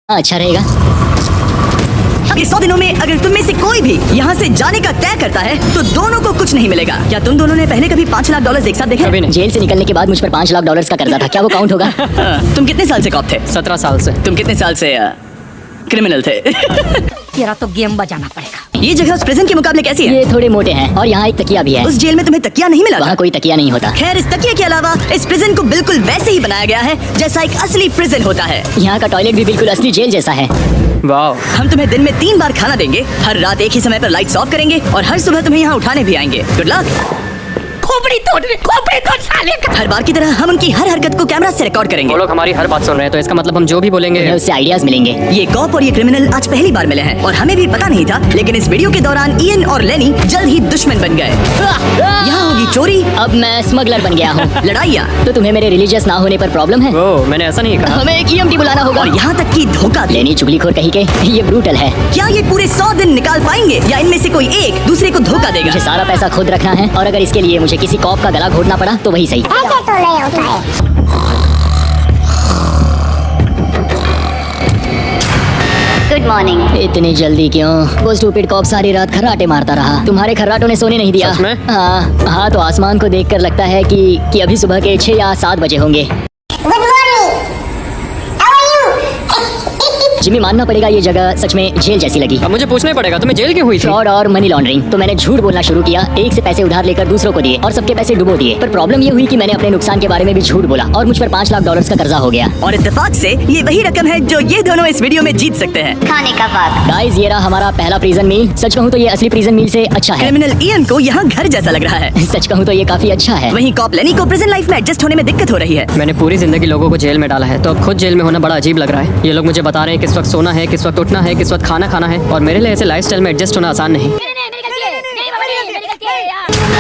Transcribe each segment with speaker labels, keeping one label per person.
Speaker 1: अच्छा रहेगा।
Speaker 2: अगले 100 दिनों में अगर तुम में से कोई भी यहाँ से जाने का तय करता है तो दोनों को कुछ नहीं मिलेगा। क्या तुम दोनों ने पहले कभी $5 लाख एक साथ देखे?
Speaker 1: कभी नहीं। जेल से निकलने के बाद मुझ पर $5 लाख का कर्जा था, क्या वो काउंट होगा?
Speaker 2: तुम कितने साल से कॉप थे?
Speaker 3: 17 साल से।
Speaker 2: तुम कितने साल से क्रिमिनल थे?
Speaker 4: तेरा तो गेम बजाना पड़ेगा।
Speaker 2: ये जगह उस प्रिजन के मुकाबले कैसी है?
Speaker 1: ये थोड़े मोटे हैं और यहाँ एक तकिया भी है।
Speaker 2: उस जेल में तुम्हें तकिया नहीं मिला?
Speaker 1: वहाँ कोई तकिया नहीं होता।
Speaker 2: खैर, इस तकिया के अलावा इस प्रिजन को बिल्कुल वैसे ही बनाया गया है जैसा एक असली प्रिजन होता है।
Speaker 1: यहाँ का टॉयलेट भी बिल्कुल असली जेल जैसा है।
Speaker 3: वाह।
Speaker 2: हम तुम्हें दिन में 3 बार खाना देंगे, हर रात एक ही समय पर लाइट्स ऑफ करेंगे और हर सुबह तुम्हें यहाँ उठाने भी आएंगे। Good luck.
Speaker 4: खोपड़ी तोड़ साले का।
Speaker 2: हर बार की तरह हम उनकी हर हरकत को कैमरा से रिकॉर्ड करेंगे।
Speaker 3: वो लोग हमारी हर बात सुन रहे हैं, तो इसका मतलब हम जो भी बोलेंगे
Speaker 1: उन्हें उससे आइडियाज मिलेंगे।
Speaker 2: ये कॉप और ये क्रिमिनल आज पहली बार मिले हैं और हमें भी पता नहीं था, लेकिन इस वीडियो के दौरान इयन और लेनी जल्द ही दुश्मन बन गए। यहाँ होगी चोरी,
Speaker 1: अब मैं स्मगलर बन गया हूँ।
Speaker 2: लड़ाइयाँ,
Speaker 1: तो तुम्हें मेरे रिलीजियस ना होने पर प्रॉब्लम है?
Speaker 3: वो मैंने ऐसा नहीं कहा।
Speaker 1: हमें एक EMT बुलाना होगा।
Speaker 2: और यहाँ तक कि धोखा।
Speaker 1: लेनी चुगलीखोर कहीं के, ये ब्रूटल है।
Speaker 2: क्या ये पूरे 100 दिन निकाल पाएंगे या इनमें से कोई एक दूसरे को धोखा देगा?
Speaker 1: मुझे सारा पैसा खुद रखना है और अगर इसके लिए मुझे किसी कॉप का गला घोटना पड़ा तो वही सही।
Speaker 5: ऐसे तो नहीं होता है।
Speaker 6: Good morning.
Speaker 1: इतनी जल्दी क्यों? वो स्टूपिड कॉप सारी रात खर्राटे मारता रहा। तुम्हारे खर्राटों ने सोने नहीं दिया।
Speaker 3: सच में?
Speaker 1: हाँ, तो आसमान को देखकर लगता है कि अभी सुबह के 6 या 7 बजे होंगे।
Speaker 5: Good morning. How are you?
Speaker 1: Jimmy, मानना पड़ेगा ये जगह सच में जेल जैसी लगी।
Speaker 3: अब मुझे पूछना ही पड़ेगा, तुम्हें जेल क्यों हुई थी?
Speaker 1: फ्रॉड और मनी लॉन्ड्रिंग। तो मैंने झूठ बोलना शुरू किया, एक से पैसे उधार लेकर दूसरों को दिए और सबके पैसे डुबो दिए। पर प्रॉब्लम ये हुई कि मैंने अपने नुकसान के बारे में भी झूठ बोला और मुझ पर $5 लाख का कर्जा हो गया।
Speaker 2: और इत्तेफाक से ये वही रकम है जो ये दोनों इस वीडियो में जीत सकते हैं।
Speaker 6: खाने का वक्त।
Speaker 1: गाइस, ये रहा हमारा पहला प्रिजन मील। सच कहूँ तो ये असली प्रिजन मील से अच्छा है।
Speaker 2: क्रिमिनल इयन को यहाँ घर जैसा लग रहा है।
Speaker 1: सच कहूँ तो ये काफी अच्छा है।
Speaker 2: वहीं कॉप लेनी को प्रिजन लाइफ में एडजस्ट होने में दिक्कत हो रही है।
Speaker 3: मैंने पूरी जिंदगी लोगों को जेल में डाला है, तो अब खुद जेल में होना बड़ा अजीब लग रहा है। ये लोग मुझे बता रहे हैं किस वक्त सोना है, किस वक्त उठना है, किस वक्त खाना खाना है, और मेरे लिए ऐसे लाइफस्टाइल में एडजस्ट होना आसान नहीं।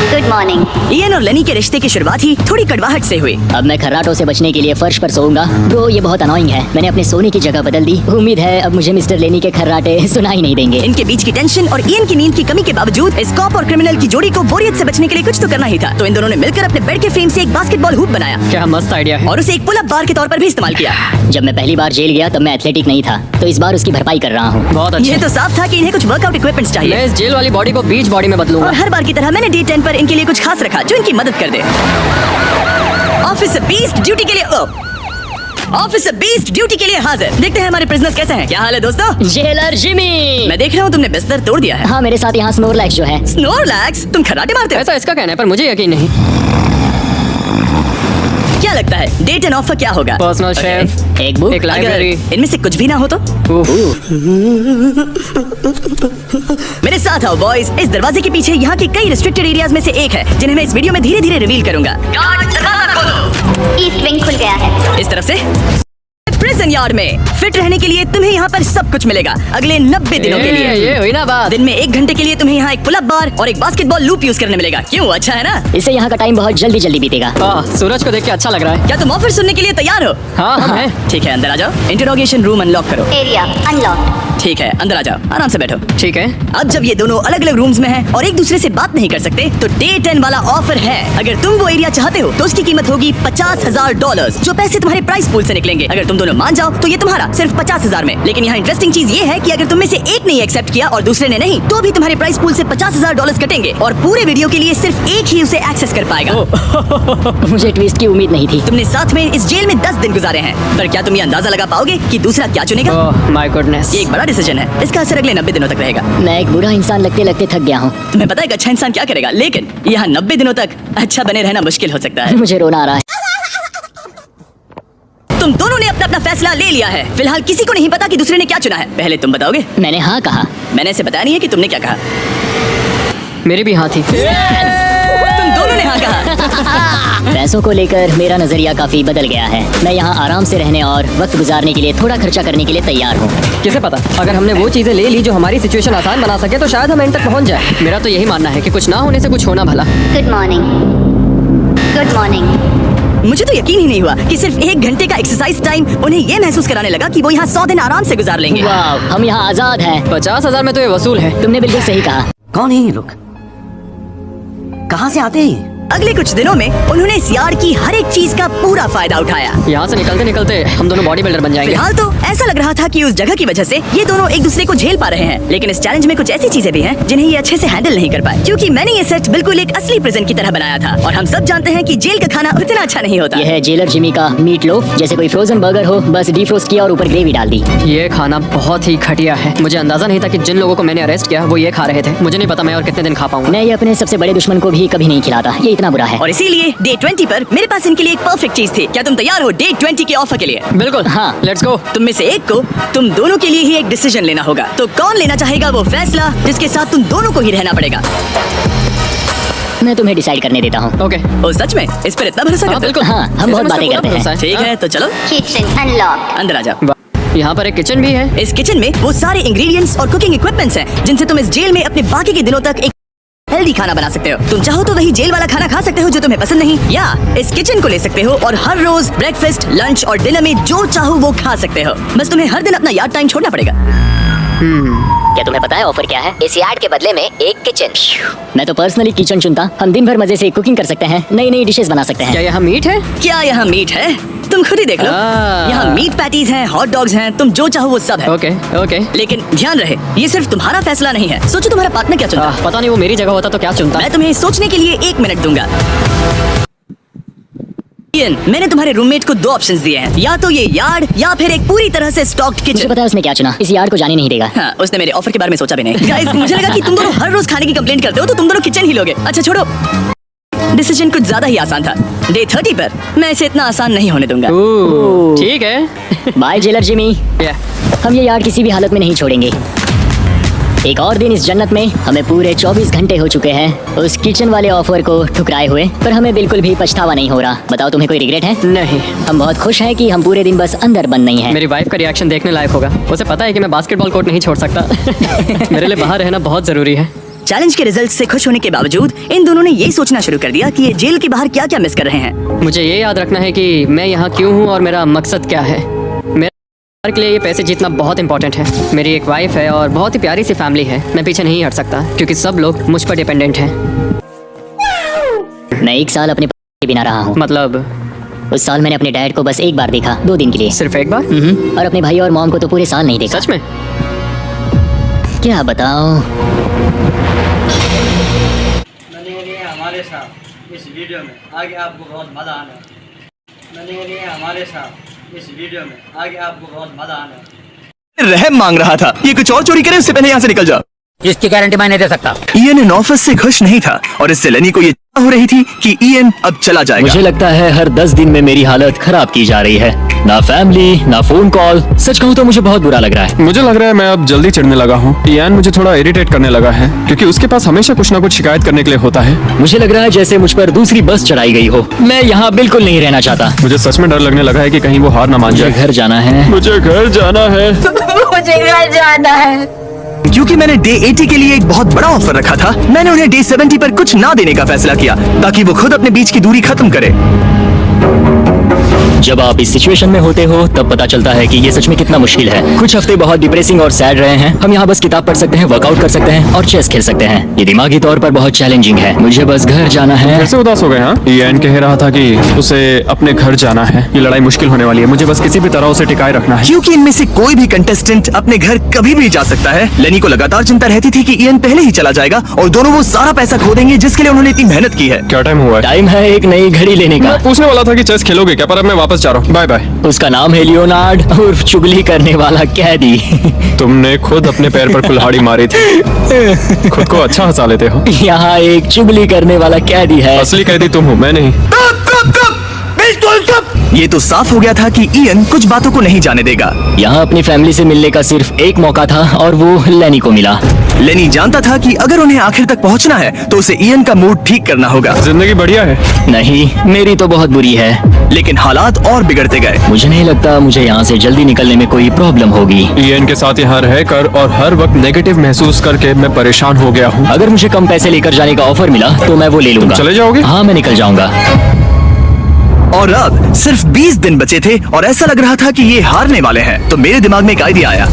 Speaker 6: Good morning.
Speaker 2: इयन और लेनी के रिश्ते की शुरुआत ही थोड़ी कड़वाहट से हुई।
Speaker 1: अब मैं खर्राटों से बचने के लिए फर्श पर सोऊंगा। ब्रो, ये बहुत अनोइंग है। मैंने अपने सोने की जगह बदल दी। उम्मीद है अब मुझे मिस्टर लेनी के खर्राटे सुनाई नहीं देंगे।
Speaker 2: इनके बीच की टेंशन और इयन की नींद की कमी के बावजूद इस कॉप और क्रिमिनल की जोड़ी को बोरियत से बचने के लिए कुछ तो करना ही था। तो इन दोनों ने मिलकर अपने बेड के फ्रेम से एक बास्केटबॉल हूप बनाया
Speaker 3: क्या मस्त आइडिया है।
Speaker 2: और उसे एक पुल अप बार के तौर पर भी इस्तेमाल किया।
Speaker 1: जब मैं पहली बार जेल गया तब मैं एथलेटिक नहीं था, तो इस बार उसकी भरपाई कर रहा हूँ।
Speaker 3: बहुत
Speaker 2: ये
Speaker 3: अच्छा।
Speaker 2: तो साफ था कि इन्हें कुछ वर्कआउट इक्विपमेंट्स
Speaker 3: मैं
Speaker 2: चाहिए
Speaker 3: इस जेल वाली बॉडी को बीच बॉडी में बदलूंगा।
Speaker 2: और हर बार की तरह मैंने डे 10 पर इनके लिए कुछ खास रखा जो इनकी मदद कर दे। ऑफिसर बीस्ट ड्यूटी के लिए ऑफिसर बीस्ट ड्यूटी के लिए हाजिर। देखते हैं हमारे प्रिजनर्स कैसे हैं। क्या हाल है दोस्तों?
Speaker 1: Jailer Jimmy.
Speaker 2: मैं देख रहा हूँ तुमने बिस्तर तोड़ दिया है।
Speaker 1: हाँ, मेरे साथ यहाँ स्नोरलैक्स जो है।
Speaker 2: स्नोरलैक्स, तुम खर्राटे मारते हो?
Speaker 3: ऐसा इसका कहना है, पर मुझे यकीन नहीं।
Speaker 2: क्या लगता है डे 10 ऑफर क्या होगा?
Speaker 3: पर्सनल शेफ,
Speaker 1: एक बुक।
Speaker 3: एक लाइब्रेरी।
Speaker 2: अगर इनमें से कुछ भी ना हो तो? मेरे साथ आओ बॉयज। इस दरवाजे के पीछे यहाँ के कई रिस्ट्रिक्टेड एरियाज में से एक है जिन्हें मैं इस वीडियो में धीरे धीरे रिवील करूंगा।
Speaker 6: ईस्ट विंग खुल गया है।
Speaker 2: इस तरफ से प्रिजन यार्ड में फिट रहने के लिए तुम्हें यहाँ पर सब कुछ मिलेगा अगले 90 दिनों के लिए।
Speaker 3: ये हुई ना बात।
Speaker 2: दिन में 1 घंटे के लिए तुम्हें यहाँ एक पुल अप बार और एक बास्केटबॉल लूप यूज करने मिलेगा। क्यों, अच्छा है ना?
Speaker 1: इससे यहाँ का टाइम बहुत जल्दी जल्दी बीतेगा।
Speaker 3: सूरज को देख के अच्छा लग रहा है।
Speaker 2: क्या तुम ऑफर सुनने के लिए तैयार हो?
Speaker 3: हाँ, हम हैं।
Speaker 2: ठीक है, अंदर आ जाओ। इंटरोगेशन रूम अनलॉक करो।
Speaker 6: Area unlock.
Speaker 2: ठीक है, अंदर आ जाओ, आराम से बैठो।
Speaker 3: ठीक है।
Speaker 2: अब जब ये दोनों अलग अलग रूम्स में हैं और एक दूसरे से बात नहीं कर सकते, तो डे 10 वाला ऑफर है। अगर तुम वो एरिया चाहते हो तो उसकी कीमत होगी $50,000, जो पैसे तुम्हारे प्राइस पूल से निकलेंगे। अगर तुम दोनों मान जाओ तो ये तुम्हारा सिर्फ 50,000 में। लेकिन यहाँ इंटरेस्टिंग चीज ये है कि अगर तुम में से एक ने एक्सेप्ट किया और दूसरे ने नहीं, तो भी तुम्हारे प्राइस पूल से $50,000 कटेंगे और पूरे वीडियो के लिए सिर्फ एक ही उसे एक्सेस कर पाएगा।
Speaker 1: मुझे ट्विस्ट की उम्मीद नहीं थी।
Speaker 2: तुमने साथ में इस जेल में 10 दिन गुजारे हैं, पर क्या तुम ये अंदाजा लगा पाओगे कि दूसरा क्या चुनेगा?
Speaker 3: Oh my goodness.
Speaker 2: ये एक बड़ा डिसीजन है। इसका असर अगले 90 दिनों तक रहेगा।
Speaker 1: मैं एक बुरा इंसान लगते लगते थक गया हूँ।
Speaker 2: तुम्हें पता है कि अच्छा इंसान क्या करेगा, लेकिन यहाँ 90 दिनों तक अच्छा बने रहना मुश्किल हो सकता है।
Speaker 1: मुझे रोना आ रहा है।
Speaker 2: तुम दोनों ने अपना अपना फैसला ले लिया है। फिलहाल किसी को नहीं पता कि दूसरे ने क्या चुना है। पहले तुम बताओगे?
Speaker 1: मैंने हाँ कहा।
Speaker 2: मैंने इसे बताया नहीं है कि तुमने क्या कहा।
Speaker 3: मेरी भी हाँ थी।
Speaker 2: तुम दोनों ने हाँ कहा।
Speaker 1: पैसों को लेकर मेरा नजरिया काफी बदल गया है। मैं यहाँ आराम से रहने और वक्त गुजारने के लिए थोड़ा खर्चा करने के लिए तैयार हूँ।
Speaker 3: किसे पता, अगर हमने वो चीजें ले ली जो हमारी सिचुएशन आसान बना सके, तो शायद हम एंड तक पहुँच जाए। मेरा तो यही मानना है कि कुछ ना होने से कुछ होना भला।
Speaker 6: Good morning. Good morning.
Speaker 2: मुझे तो यकीन ही नहीं हुआ कि सिर्फ 1 घंटे का एक्सरसाइज टाइम उन्हें ये महसूस कराने लगा कि वो यहाँ 100 दिन आराम से गुजार लेंगे।
Speaker 1: वाह, हम यहाँ आजाद हैं।
Speaker 3: 50,000 में तो ये वसूल है।
Speaker 1: तुमने बिल्कुल सही कहा।
Speaker 2: कौन है ये लोग? कहाँ से आते हैं? अगले कुछ दिनों में उन्होंने इस यार्ड की हर एक चीज का पूरा फायदा उठाया।
Speaker 3: यहाँ से निकलते निकलते हम दोनों बॉडी बिल्डर बन जाएंगे।
Speaker 2: फिलहाल तो ऐसा लग रहा था कि उस जगह की वजह से ये दोनों एक दूसरे को झेल पा रहे हैं, लेकिन इस चैलेंज में कुछ ऐसी चीजें भी हैं जिन्हें ये अच्छे से हैंडल नहीं कर पाए, क्योंकि मैंने ये सेट बिल्कुल एक असली प्रिजन की तरह बनाया था। और हम सब जानते हैं कि जेल का खाना उतना अच्छा नहीं होता।
Speaker 1: यह है जेलर जिमी का मीट लोफ, जैसे कोई फ्रोजन बर्गर हो, बस डीफ्रोस्ट किया और ऊपर ग्रेवी डाल दी।
Speaker 3: ये खाना बहुत ही घटिया है। मुझे अंदाजा नहीं था कि जिन लोगों को मैंने अरेस्ट किया वो ये खा रहे थे। मुझे नहीं पता मैं और कितने दिन खा पाऊंगा।
Speaker 1: मैं ये अपने सबसे बड़े दुश्मन को भी कभी नहीं खिलाता, ये इतना बुरा है।
Speaker 2: और इसीलिए डे 20 पर मेरे पास इनके लिए एक परफेक्ट चीज थी। क्या तुम तैयार हो डे 20 के ऑफर के लिए?
Speaker 3: बिल्कुल, हाँ, लेट्स गो।
Speaker 2: तुम में से एक को तुम दोनों के लिए ही एक डिसीजन लेना होगा। तो कौन लेना चाहेगा वो फैसला जिसके साथ तुम दोनों को ही रहना पड़ेगा?
Speaker 1: मैं तुम्हें डिसाइड करने देता हूँ।
Speaker 3: ओके।
Speaker 2: ओ सच में इस पर इतना भरोसा
Speaker 3: हाँ,
Speaker 2: करते हो?
Speaker 3: बिल्कुल।
Speaker 1: हाँ, हम बहुत बातें करते हैं।
Speaker 2: ठीक है तो चलो
Speaker 6: Kitchen unlocked.
Speaker 2: अंदर आ जाओ।
Speaker 3: यहाँ पर एक किचन भी है।
Speaker 2: इस किचन में वो सारे इंग्रेडिएंट्स और कुकिंग इक्विपमेंट्स हैं जिनसे तुम इस जेल में अपने बाकी के दिनों तक एक हेल्दी खाना बना सकते हो। तुम चाहो तो वही जेल वाला खाना खा सकते हो जो तुम्हें पसंद नहीं, या इस किचन को ले सकते हो और हर रोज ब्रेकफास्ट, लंच और डिनर में जो चाहो वो खा सकते हो। बस तुम्हें हर दिन अपना यार्ड टाइम छोड़ना पड़ेगा।
Speaker 1: क्या तुम्हें पता है ऑफर क्या है? इस यार्ड के बदले में एक किचन। मैं तो पर्सनली किचन चुनता। हम दिन भर मजे से कुकिंग कर सकते हैं, नई नई डिशेस बना सकते
Speaker 3: क्या
Speaker 1: हैं।
Speaker 3: यहाँ मीट है?
Speaker 2: क्या यहाँ मीट है? तुम खुद ही देख लो। यहाँ मीट पैटीज हैं, हॉट डॉग्स हैं, तुम जो चाहो वो सब है।
Speaker 3: Okay okay.
Speaker 2: लेकिन ध्यान रहे ये सिर्फ तुम्हारा फैसला नहीं है। सोचो तुम्हारा पार्टनर क्या चुनता।
Speaker 3: पता नहीं वो मेरी जगह होता तो क्या चुनता।
Speaker 2: मैं तुम्हें सोचने के लिए 1 मिनट दूंगा। इयन, मैंने तुम्हारे रूममेट को 2 ऑप्शंस दिए हैं, या तो ये यार्ड या फिर एक पूरी तरह से स्टॉक्ड
Speaker 1: मुझे
Speaker 2: किचन।
Speaker 1: पता है उसने क्या चुना, इस यार्ड को जाने नहीं देगा।
Speaker 2: हाँ, उसने मेरे ऑफर के बारे में सोचा भी नहीं। गाइस, मुझे लगा कि तुम दोनों हर रोज खाने की कंप्लेंट करते हो तो तुम दोनों किचन ही लोगे। अच्छा छोड़ो, डिसीजन कुछ ज्यादा ही आसान था। डे 30 पर मैं इसे इतना आसान नहीं होने दूंगा।
Speaker 3: ठीक है।
Speaker 1: बाय जेलर जिमी, हम ये यार्ड किसी भी हालत में नहीं छोड़ेंगे। एक और दिन इस जन्नत में। हमें पूरे 24 घंटे हो चुके हैं उस किचन वाले ऑफर को ठुकराए हुए, पर हमें बिल्कुल भी पछतावा नहीं हो रहा। बताओ तुम्हें कोई रिग्रेट है?
Speaker 3: नहीं।
Speaker 1: हम बहुत खुश हैं कि हम पूरे दिन बस अंदर बंद नहीं है।
Speaker 3: मेरी वाइफ का रिएक्शन देखने लायक होगा। उसे पता है कि मैं बास्केटबॉल कोर्ट नहीं छोड़ सकता। मेरे लिए बाहर रहना बहुत जरूरी है।
Speaker 2: चैलेंज के रिजल्ट से खुश होने के बावजूद इन दोनों ने ये सोचना शुरू कर दिया कि ये जेल के बाहर क्या क्या मिस कर रहे हैं।
Speaker 3: मुझे ये याद रखना है कि मैं यहाँ क्यों हूँ और मेरा मकसद क्या है। मेरे परिवार के लिए ये पैसे जीतना बहुत इंपॉर्टेंट है। मेरी एक वाइफ है और बहुत ही प्यारी सी फैमिली है। मैं पीछे नहीं हट सकता क्योंकि सब लोग मुझ पर डिपेंडेंट हैं।
Speaker 1: मैं 1 साल अपने के बिना रहा हूँ।
Speaker 3: मतलब
Speaker 1: उस साल मैंने अपने डैड को बस एक बार देखा, 2 दिन के लिए।
Speaker 3: सिर्फ एक बार?
Speaker 1: और अपने भाई और मॉम को तो पूरे साल नहीं देखा।
Speaker 3: सच में?
Speaker 1: क्या बताओ।
Speaker 7: बने रहिए हमारे साथ इस वीडियो में, आगे आपको बहुत मज़ा आना है। बने रहिए हमारे साथ इस वीडियो में, आगे आपको बहुत मज़ा आना है।
Speaker 8: रहम मांग रहा था, ये कुछ और चोरी करे उससे पहले यहाँ से निकल जा।
Speaker 4: इसकी गारंटी मैं नहीं दे सकता।
Speaker 8: इयन इन ऑफिस से खुश नहीं था और इससे लेनी को ये हो रही थी कि इयन अब चला जाएगा।
Speaker 9: मुझे लगता है हर 10 दिन में मेरी हालत खराब की जा रही है। ना फैमिली, ना फोन कॉल। सच कहूँ तो मुझे बहुत बुरा लग रहा है।
Speaker 10: मुझे लग रहा है मैं अब जल्दी चिढ़ने लगा हूँ। इयान मुझे थोड़ा इरिटेट करने लगा है क्योंकि उसके पास हमेशा कुछ ना कुछ शिकायत करने के लिए होता है।
Speaker 9: मुझे लग रहा है जैसे मुझ पर दूसरी बस चढ़ाई गई हो। मैं यहाँ बिल्कुल नहीं रहना चाहता।
Speaker 10: मुझे सच में डर लगने लगा है कि कहीं वो हार ना मान
Speaker 9: मुझे
Speaker 10: जाए।
Speaker 9: घर जाना है।
Speaker 10: मुझे घर जाना है।
Speaker 4: मुझे घर जाना है।
Speaker 8: क्योंकि मैंने डे 80 के लिए एक बहुत बड़ा ऑफर रखा था, मैंने उन्हें डे 70 पर कुछ ना देने का फैसला किया ताकि वो खुद अपने बीच की दूरी खत्म करे।
Speaker 9: जब आप इस सिचुएशन में होते हो तब पता चलता है कि ये सच में कितना मुश्किल है। कुछ हफ्ते बहुत डिप्रेसिंग और सैड रहे हैं। हम यहाँ बस किताब पढ़ सकते हैं, वर्कआउट कर सकते हैं और चेस खेल सकते हैं। ये दिमागी तौर पर बहुत चैलेंजिंग है। मुझे बस घर जाना है।
Speaker 10: कैसे उदास हो गए? हाँ, इयान कह रहा था कि उसे अपने घर जाना है। ये लड़ाई मुश्किल होने वाली है। मुझे बस किसी भी तरह उसे टिकाए रखना है।
Speaker 8: क्योंकि इनमें से कोई भी कंटेस्टेंट अपने घर कभी भी जा सकता है। लेनी को लगातार चिंता रहती थी कि इयन पहले ही चला जाएगा और दोनों वो सारा पैसा खो देंगे जिसके लिए उन्होंने इतनी मेहनत की है।
Speaker 10: क्या टाइम हुआ है?
Speaker 9: टाइम है एक नई घड़ी लेने का।
Speaker 10: मैं पूछने वाला था कि चेस खेलोगे क्या, पर अब मैं वापस जा रहा हूँ। Bye bye.
Speaker 9: उसका नाम है लियोनार्ड, उर्फ चुगली करने वाला कैदी।
Speaker 10: तुमने खुद अपने पैर पर कुल्हाड़ी मारी थी। खुद को अच्छा हंसा लेते हो।
Speaker 9: यहाँ एक चुगली करने वाला कैदी है।
Speaker 10: असली कैदी तुम हो, मैं नहीं।
Speaker 8: ये तो साफ हो गया था कि इयन कुछ बातों को नहीं जाने देगा।
Speaker 9: यहाँ अपनी फैमिली से मिलने का सिर्फ एक मौका था और वो लेनी को मिला।
Speaker 8: लेनी जानता था कि अगर उन्हें आखिर तक पहुंचना है तो उसे इयन का मूड ठीक करना होगा।
Speaker 10: जिंदगी बढ़िया है।
Speaker 9: नहीं, मेरी तो बहुत बुरी है।
Speaker 8: लेकिन हालात और बिगड़ते गए।
Speaker 9: मुझे नहीं लगता मुझे यहाँ से जल्दी निकलने में कोई प्रॉब्लम होगी।
Speaker 10: इयन के साथ यहाँ रहकर और हर वक्त नेगेटिव महसूस करके मैं परेशान हो गया हूँ।
Speaker 9: अगर मुझे कम पैसे लेकर जाने का ऑफर मिला तो मैं वो ले लूंगा।
Speaker 10: चले जाओगे?
Speaker 9: हाँ, मैं निकल जाऊंगा।
Speaker 8: और अब सिर्फ 20 दिन बचे थे और ऐसा लग रहा था कि ये हारने वाले हैं। तो मेरे दिमाग में एक आइडिया आया।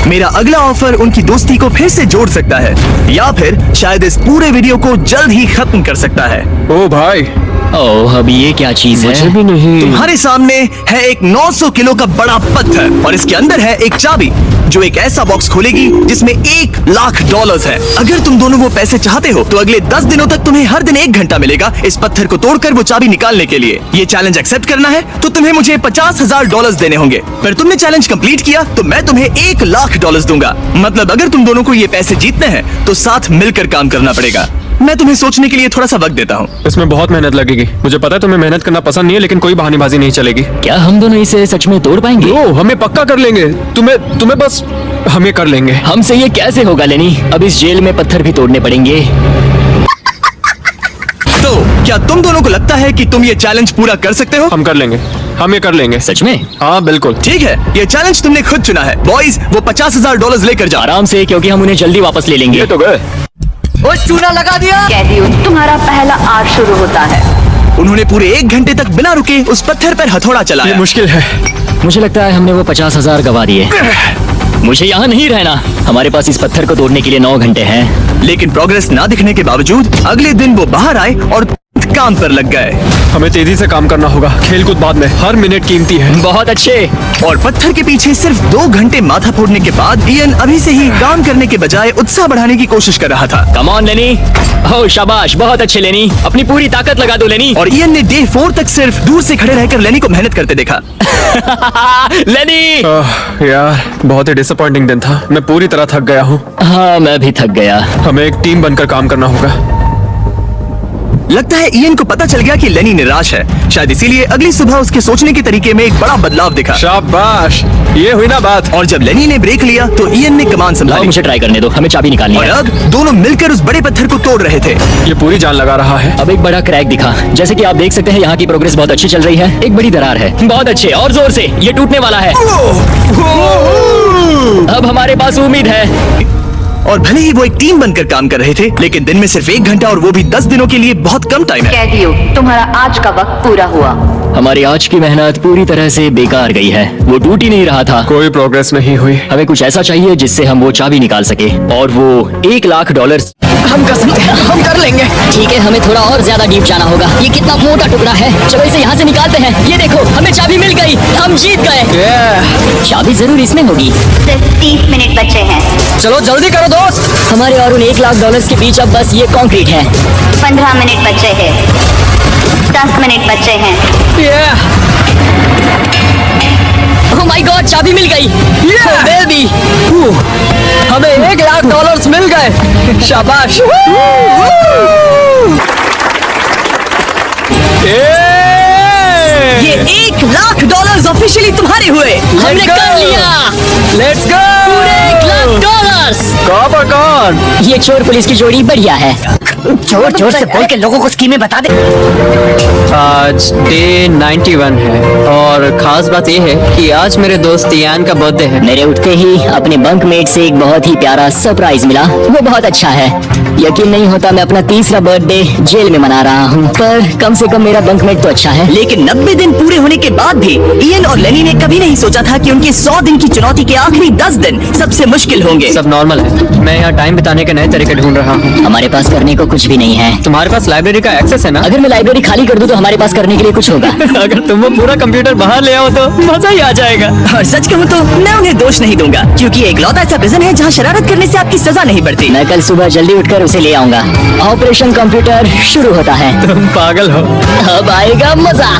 Speaker 8: मेरा अगला ऑफर उनकी दोस्ती को फिर से जोड़ सकता है या फिर शायद इस पूरे वीडियो को जल्द ही खत्म कर सकता है।
Speaker 10: ओ भाई,
Speaker 9: ओह अब ये क्या चीज
Speaker 10: मुझे
Speaker 9: है?
Speaker 10: भी नहीं।
Speaker 8: तुम्हारे सामने है एक 900 किलो का बड़ा पत्थर और इसके अंदर है एक चाबी जो एक ऐसा बॉक्स खोलेगी जिसमें $1,00,000 है। अगर तुम दोनों वो पैसे चाहते हो तो अगले 10 दिनों तक तुम्हें हर दिन 1 घंटा मिलेगा इस पत्थर को तोड़कर वो चाबी निकालने के लिए। ये चैलेंज एक्सेप्ट करना है तो तुम्हें मुझे $50,000 देने होंगे। पर तुमने चैलेंज कंप्लीट किया तो मैं तुम्हें $1,00,000 दूंगा। मतलब अगर तुम दोनों को ये पैसे जीतने हैं तो साथ मिलकर काम करना पड़ेगा। मैं तुम्हें सोचने के लिए थोड़ा सा वक्त देता हूँ।
Speaker 10: इसमें बहुत मेहनत लगेगी। मुझे पता है तुम्हें मेहनत करना पसंद नहीं है, लेकिन कोई बहानेबाजी नहीं चलेगी।
Speaker 9: क्या हम दोनों इसे सच में तोड़ पाएंगे?
Speaker 10: ओ, हमें पक्का कर लेंगे। तुम्हें बस हम ये कर लेंगे।
Speaker 9: हमसे ये कैसे होगा लेनी? अब इस जेल में पत्थर भी तोड़ने पड़ेंगे।
Speaker 8: तो क्या तुम दोनों को लगता है कि तुम ये चैलेंज पूरा कर सकते हो?
Speaker 10: हम कर लेंगे, हम ये कर लेंगे।
Speaker 9: सच में?
Speaker 10: हाँ बिल्कुल।
Speaker 8: ठीक है, ये चैलेंज तुमने खुद चुना है। बॉयज, वो $50,000 लेकर जाओ।
Speaker 9: आराम से, क्योंकि हम उन्हें जल्दी वापस ले लेंगे।
Speaker 10: ये तो गए।
Speaker 2: वो चूना लगा दिया।
Speaker 4: कहती हूँ तुम्हारा पहला आर्ट शुरू होता है।
Speaker 8: उन्होंने पूरे 1 घंटे तक बिना रुके उस पत्थर पर हथौड़ा
Speaker 10: ये
Speaker 8: चलाया।
Speaker 10: मुश्किल है।
Speaker 9: मुझे लगता है हमने वो 50,000 गवा दिए। मुझे यहाँ नहीं रहना। हमारे पास इस पत्थर को तोड़ने के लिए 9 घंटे हैं।
Speaker 8: लेकिन प्रोग्रेस ना दिखने के बावजूद अगले दिन वो बाहर आए और काम पर लग गए।
Speaker 10: हमें तेजी से काम करना होगा। खेलकूद बाद में, हर मिनट कीमती है।
Speaker 9: बहुत अच्छे।
Speaker 8: और पत्थर के पीछे सिर्फ 2 घंटे माथा फोड़ने के बाद इयन अभी से ही काम करने के बजाय उत्साह बढ़ाने की कोशिश कर रहा था।
Speaker 9: कम ऑन लेनी। ओह शाबाश, बहुत अच्छे लेनी। अपनी पूरी ताकत लगा दो लेनी।
Speaker 8: और इयन ने डे 4 तक सिर्फ दूर से खड़े रहकर लेनी को मेहनत करते देखा।
Speaker 9: लेनी।
Speaker 10: यार, बहुत ही डिसअपॉइंटिंग दिन था। मैं पूरी तरह थक गया हूँ।
Speaker 9: हाँ मैं भी थक गया।
Speaker 10: हमें एक टीम बनकर काम करना होगा।
Speaker 8: लगता है इयन को पता चल गया कि लेनी निराश है। शायद इसीलिए अगली सुबह उसके सोचने के तरीके में एक बड़ा बदलाव दिखा।
Speaker 10: शाबाश, ये हुई ना बात।
Speaker 8: और जब लेनी ने ब्रेक लिया तो इयन ने कमान
Speaker 9: लाओ
Speaker 8: संभाली।
Speaker 9: मुझे ट्राई करने दो, हमें चाबी निकालनी
Speaker 8: और
Speaker 9: है।
Speaker 8: अब दोनों मिलकर उस बड़े पत्थर को तोड़ रहे थे।
Speaker 10: ये पूरी जान लगा रहा है।
Speaker 9: अब एक बड़ा क्रैक दिखा। जैसे कि आप देख सकते हैं यहाँ की प्रोग्रेस बहुत अच्छी चल रही है। एक बड़ी दरार है। बहुत अच्छे, और जोर से। ये टूटने वाला है। अब हमारे पास उम्मीद है।
Speaker 8: और भले ही वो एक टीम बनकर काम कर रहे थे, लेकिन दिन में सिर्फ 1 घंटा और वो भी 10 दिनों के लिए बहुत कम टाइम है।
Speaker 4: कहती हूँ तुम्हारा आज का वक्त पूरा हुआ।
Speaker 9: हमारी आज की मेहनत पूरी तरह से बेकार गई है। वो टूट ही नहीं रहा था।
Speaker 10: कोई प्रोग्रेस नहीं हुई।
Speaker 9: हमें कुछ ऐसा चाहिए जिससे हम वो चाबी निकाल सके, और वो $1,00,000
Speaker 2: हम कर सकते हैं, हम कर लेंगे।
Speaker 1: ठीक है, हमें थोड़ा और ज्यादा डीप जाना होगा। ये कितना मोटा टुकड़ा है। चलो इसे यहाँ से निकालते हैं। ये देखो, हमें चाबी मिल गई। हम जीत गए। चाबी जरूर इसमें होगी।
Speaker 6: सिर्फ 30 मिनट बचे हैं।
Speaker 2: चलो जल्दी करो दोस्त।
Speaker 1: हमारे और उन $1,00,000 के बीच अब बस ये कंक्रीट है।
Speaker 6: 15 मिनट बचे हैं। 10 मिनट बचे हैं।
Speaker 1: ओह माय गॉड, चाबी मिल गई। बेबी,
Speaker 2: हमें $1,00,000 मिल गए। शाबाश। ये $1,00,000 ऑफिशियली तुम्हारे हुए।
Speaker 1: हमने कर लिया।
Speaker 2: Let's go.
Speaker 1: पूरे $1,00,000।
Speaker 10: कौन?
Speaker 1: ये चोर पुलिस की जोड़ी बढ़िया है।
Speaker 2: जोर जोर से बोल के लोगों को स्कीमें बता दे।
Speaker 3: आज डे 91 है, और खास बात यह है कि आज मेरे दोस्त इयान का बर्थडे है।
Speaker 1: मेरे उठते ही अपने बंकमेट से एक बहुत ही प्यारा सरप्राइज मिला। वो बहुत अच्छा है। यकीन नहीं होता मैं अपना 3रा बर्थडे जेल में मना रहा हूँ, पर कम से कम मेरा बंकमेट तो अच्छा है।
Speaker 2: लेकिन 90 दिन पूरे होने के बाद भी इयन और लेनी ने कभी नहीं सोचा था कि उनके 100 दिन की चुनौती के आखिरी 10 दिन सबसे मुश्किल होंगे।
Speaker 3: सब नॉर्मल है। मैं यहाँ टाइम बिताने के नए तरीके ढूंढ रहा हूँ।
Speaker 1: हमारे पास करने को कुछ भी नहीं है।
Speaker 3: तुम्हारे पास लाइब्रेरी का एक्सेस है ना?
Speaker 1: अगर मैं लाइब्रेरी खाली कर दूं तो हमारे पास करने के लिए कुछ होगा।
Speaker 3: अगर तुम वो पूरा कंप्यूटर बाहर ले आओ तो मजा ही आ जाएगा।
Speaker 2: और सच कहूँ तो मैं उन्हें दोष नहीं दूंगा, क्योंकि एक लौता ऐसा प्रिजन है जहाँ शरारत करने से आपकी सजा नहीं बढ़ती।
Speaker 1: मैं कल सुबह जल्दी उठकर उसे ले आऊंगा। ऑपरेशन कंप्यूटर शुरू होता है।
Speaker 3: तुम पागल हो।
Speaker 1: अब आएगा मजा।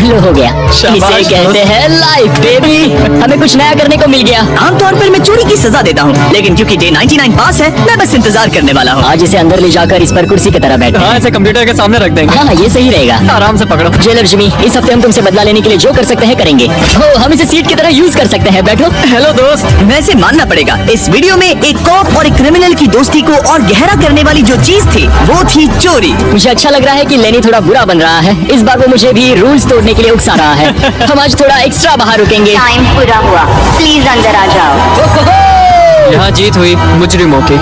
Speaker 1: लो हो गया।
Speaker 3: शाबाश
Speaker 1: इसे कहते हैं लाइफ बेबी। हमें कुछ नया करने को मिल गया।
Speaker 2: आमतौर पर मैं चोरी की सजा देता हूँ, लेकिन क्योंकि डे 99 पास है, मैं बस इंतजार करने वाला हूँ।
Speaker 1: आज इसे अंदर ले जाकर इस पर कुर्सी की तरह बैठे।
Speaker 3: हाँ, इसे कंप्यूटर के सामने रख देंगे।
Speaker 1: हाँ ये सही रहेगा।
Speaker 3: आराम से पकड़ो।
Speaker 1: जेलर जिमी, इस हफ्ते हम तुमसे बदला लेने के लिए जो कर सकते हैं करेंगे। हो, हम इसे सीट की तरह यूज कर सकते हैं। बैठो।
Speaker 3: हेलो दोस्त।
Speaker 2: वैसे मानना पड़ेगा, इस वीडियो में एक कॉप और एक क्रिमिनल की दोस्ती को और गहरा करने वाली जो चीज थी वो थी चोरी।
Speaker 1: मुझे अच्छा लग रहा है कि लेनी थोड़ा बुरा बन रहा है। इस बार वो मुझे भी रूल्स तोड़ने के लिए उकसा रहा है। हम आज थोड़ा एक्स्ट्रा बाहर रुकेंगे।
Speaker 6: टाइम पूरा हुआ। प्लीज अंदर आ जाओ।
Speaker 3: यहाँ जीत हुई मुजरिमों की।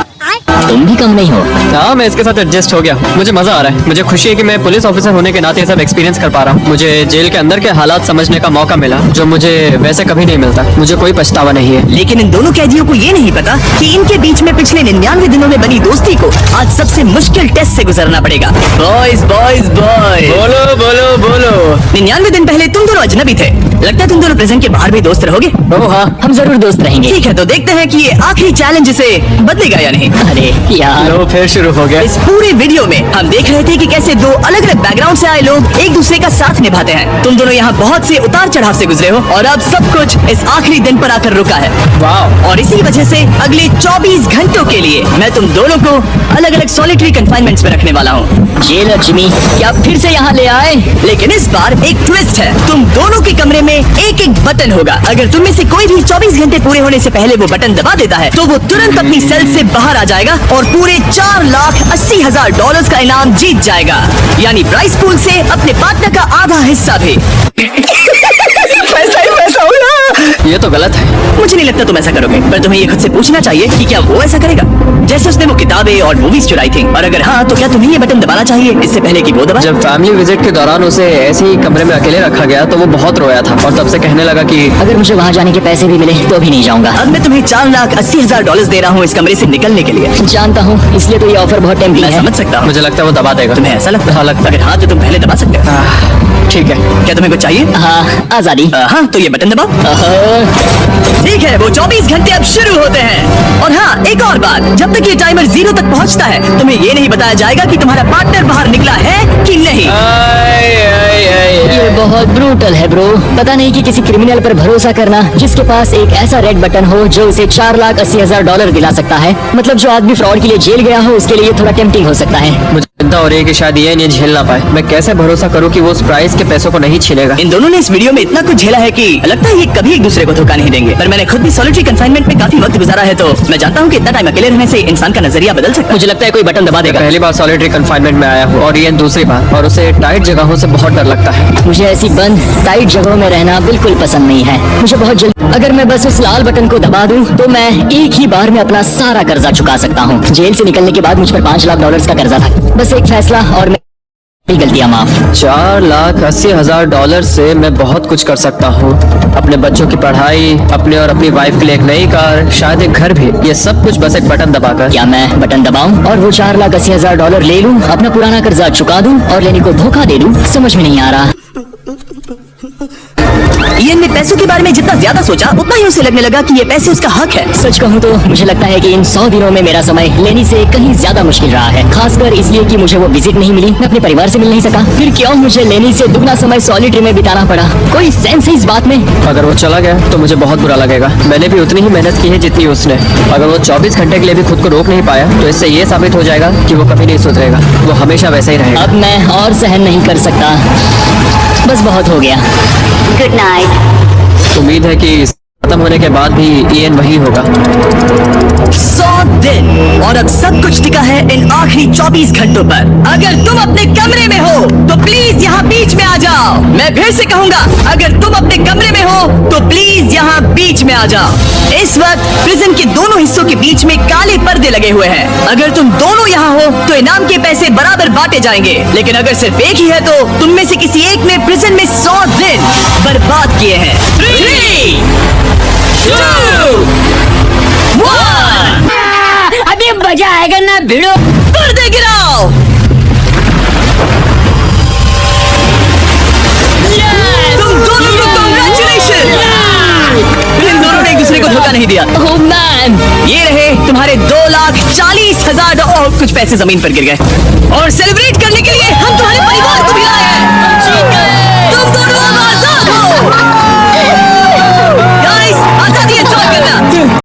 Speaker 1: तुम भी कम नहीं हो।
Speaker 3: हाँ, मैं इसके साथ एडजस्ट हो गया। मुझे मजा आ रहा है। मुझे खुशी है कि मैं पुलिस ऑफिसर होने के नाते ये सब एक्सपीरियंस कर पा रहा हूँ। मुझे जेल के अंदर के हालात समझने का मौका मिला, जो मुझे वैसे कभी नहीं मिलता। मुझे कोई पछतावा नहीं है।
Speaker 2: लेकिन इन दोनों कैदियों को ये नहीं पता कि इनके बीच में पिछले 99 दिनों में बनी दोस्ती को आज सबसे मुश्किल टेस्ट से गुजरना पड़ेगा। बॉयज बॉयज बॉयज,
Speaker 3: बोलो बोलो बोलो।
Speaker 2: 99 दिन पहले तुम दोनों अजनबी थे। लगता है तुम दोनों प्रिजन के बाहर भी दोस्त रहोगे।
Speaker 1: ओह हाँ, हम जरूर दोस्त रहेंगे।
Speaker 2: ठीक है, तो देखते हैं कि ये आखिरी चैलेंज इसे बदलेगा या नहीं।
Speaker 1: अरे यार,
Speaker 3: लो, फिर शुरू हो गया।
Speaker 2: इस पूरे वीडियो में हम देख रहे थे कि कैसे दो अलग अलग बैकग्राउंड से आए लोग एक दूसरे का साथ निभाते हैं। तुम दोनों यहाँ बहुत से उतार चढ़ाव से गुजरे हो और अब सब कुछ इस आखिरी दिन पर आकर रुका है।
Speaker 3: वाह।
Speaker 2: और इसी वजह से अगले 24 घंटों के लिए मैं तुम दोनों को अलग अलग सॉलिटरी कंफाइनमेंट्स में रखने वाला हूँ।
Speaker 1: जेलर जिमी, क्या फिर से यहाँ ले आए?
Speaker 2: लेकिन इस बार एक ट्विस्ट है। तुम दोनों के कमरे में एक एक बटन होगा। अगर तुम में से कोई भी 24 घंटे पूरे होने से पहले वो बटन दबा देता है तो वो तुरंत अपनी सेल से बाहर आ जाएगा और पूरे $4,80,000 का इनाम जीत जाएगा, यानी प्राइस पूल से अपने पार्टनर का आधा हिस्सा भी। पैसा ही पैसा होगा।
Speaker 3: ये तो गलत है।
Speaker 2: मुझे नहीं लगता तुम ऐसा करोगे, पर तुम्हें ये खुद से पूछना चाहिए कि क्या वो ऐसा करेगा जैसे उसने वो किताबें और मूवीज चुराई थी। और अगर हाँ, तो क्या तुम्हें ये बटन दबाना चाहिए इससे पहले कि वो दबाए?
Speaker 3: जब फैमिली विजिट के दौरान उसे ऐसे ही कमरे में अकेले रखा गया तो वो बहुत रोया था और तब से कहने लगा कि
Speaker 1: अगर मुझे वहाँ जाने के पैसे भी मिले तो भी नहीं जाऊंगा।
Speaker 2: अब मैं तुम्हें $4,80,000 दे रहा हूँ इस कमरे से निकलने के लिए।
Speaker 1: जानता हूँ, इसलिए तो ये ऑफर बहुत टेम्पटिंग
Speaker 2: मैं
Speaker 1: है।
Speaker 2: समझ सकता हूँ।
Speaker 3: मुझे लगता है वो दबा देगा।
Speaker 2: तुम्हें ऐसा लगता है?
Speaker 3: हाँ, लगता है।
Speaker 2: अगर हाँ, तो तुम पहले दबा सकते हो।
Speaker 3: ठीक है।
Speaker 2: क्या तुम्हें कुछ चाहिए?
Speaker 1: हाँ, आजादी।
Speaker 2: हाँ, तो ये बटन दबाओ। ठीक है, वो 24 घंटे अब शुरू होते हैं। और हाँ, एक और बात, जब तक ये टाइमर 0 तक पहुंचता है तुम्हें ये नहीं बताया जाएगा कि तुम्हारा पार्टनर बाहर निकला है कि नहीं।
Speaker 1: ये बहुत ब्रूटल है ब्रो। पता नहीं कि किसी क्रिमिनल पर भरोसा करना जिसके पास एक ऐसा रेड बटन हो जो उसे $4,80,000 दिला सकता है। मतलब जो आदमी फ्रॉड के लिए जेल गया हो उसके लिए थोड़ा टेम्पटिंग हो सकता है।
Speaker 3: मुझे चिंता हो रही है कि शायद ये इन्हें झेल ना पाए। मैं कैसे भरोसा करूं कि वो उस प्राइस के पैसों को नहीं छीनेगा।
Speaker 2: इन दोनों ने इस वीडियो में इतना कुछ झेला है कि लगता है ये कभी एक दूसरे को धोखा नहीं देंगे। पर मैंने खुद भी सॉलिटरी कंफाइनमेंट में काफी वक्त गुजारा है, तो मैं जानता हूँ कि इतना टाइम अकेले रहने से इंसान का नजरिया बदल सकता है।
Speaker 1: मुझे लगता है कोई बटन दबा देगा।
Speaker 3: पहली बार सॉलिटरी कंफाइनमेंट में आया हूँ और ये दूसरी बार, और उसे टाइट जगहों से बहुत डर लगता है।
Speaker 1: मुझे ऐसी बंद टाइट जगहों में रहना बिल्कुल पसंद नहीं है। मुझे बहुत जल्दी, अगर मैं बस उस लाल बटन को दबा दूं तो मैं एक ही बार में अपना सारा कर्जा चुका सकता हूं। जेल से निकलने के बाद मुझ पर $5,00,000 का कर्जा था। बस एक फैसला और मेरी गलतियां माफ।
Speaker 3: $4,80,000 से मैं बहुत कुछ कर सकता हूँ। अपने बच्चों की पढ़ाई, अपने और अपनी वाइफ के लिए एक नई कार, शायद एक घर भी। ये सब कुछ बस एक बटन दबाकर।
Speaker 1: क्या मैं बटन दबाऊं और वो $4,80,000 ले लूं, अपना पुराना कर्जा चुका दूं और लेनी को धोखा दे दूं? समझ में नहीं आ रहा।
Speaker 2: इयन ने पैसों के बारे में जितना ज्यादा सोचा उतना ही उसे लगने लगा कि ये पैसे उसका हक है।
Speaker 1: सच कहूँ तो मुझे लगता है कि इन 100 दिनों में मेरा समय लेनी से कहीं ज्यादा मुश्किल रहा है। खासकर इसलिए कि मुझे वो विजिट नहीं मिली, मैं अपने परिवार से मिल नहीं सका। फिर क्यों मुझे लेनी से दुगना समय सॉलिटरी में बिताना पड़ा? कोई सेंस है इस बात में?
Speaker 3: अगर वो चला गया तो मुझे बहुत बुरा लगेगा। मैंने भी उतनी ही मेहनत की है जितनी उसने। अगर वो 24 घंटे के लिए भी खुद को रोक नहीं पाया तो इससे ये साबित हो जाएगा कि वो कभी नहीं सुधरेगा। वो हमेशा वैसा ही रहेगा।
Speaker 1: अब मैं और सहन नहीं कर सकता। बस बहुत हो गया।
Speaker 6: Good night.
Speaker 3: उम्मीद है कि खत्म होने के बाद भी इयन वही होगा।
Speaker 2: 100 दिन और अब सब कुछ टिका है इन आखिरी 24 घंटों पर। अगर तुम अपने कमरे में हो तो प्लीज यहाँ बीच में आ जाओ। मैं फिर से कहूँगा, अगर तुम अपने कमरे में हो तो प्लीज यहाँ बीच में आ जाओ। इस वक्त प्रिजन के दोनों हिस्सों के बीच में काले पर्दे लगे हुए हैं। अगर तुम दोनों यहाँ हो तो इनाम के पैसे बराबर बांटे जाएंगे, लेकिन अगर सिर्फ एक ही है तो तुम में से किसी एक ने प्रिजन में 100 दिन बर्बाद किए हैं। 3, 2, 1।
Speaker 1: अभी मजा आएगा ना भिड़ो।
Speaker 2: पर्दे गिराओ। तुम दोनों को कांग्रेचुलेशन। इन दोनों ने एक दूसरे को धोखा नहीं दिया।
Speaker 1: ओह मैन,
Speaker 2: ये रहे तुम्हारे $2,40,000 और कुछ पैसे जमीन पर गिर गए। और सेलिब्रेट करने के लिए हम तुम्हारे परिवार को भी लाए हैं।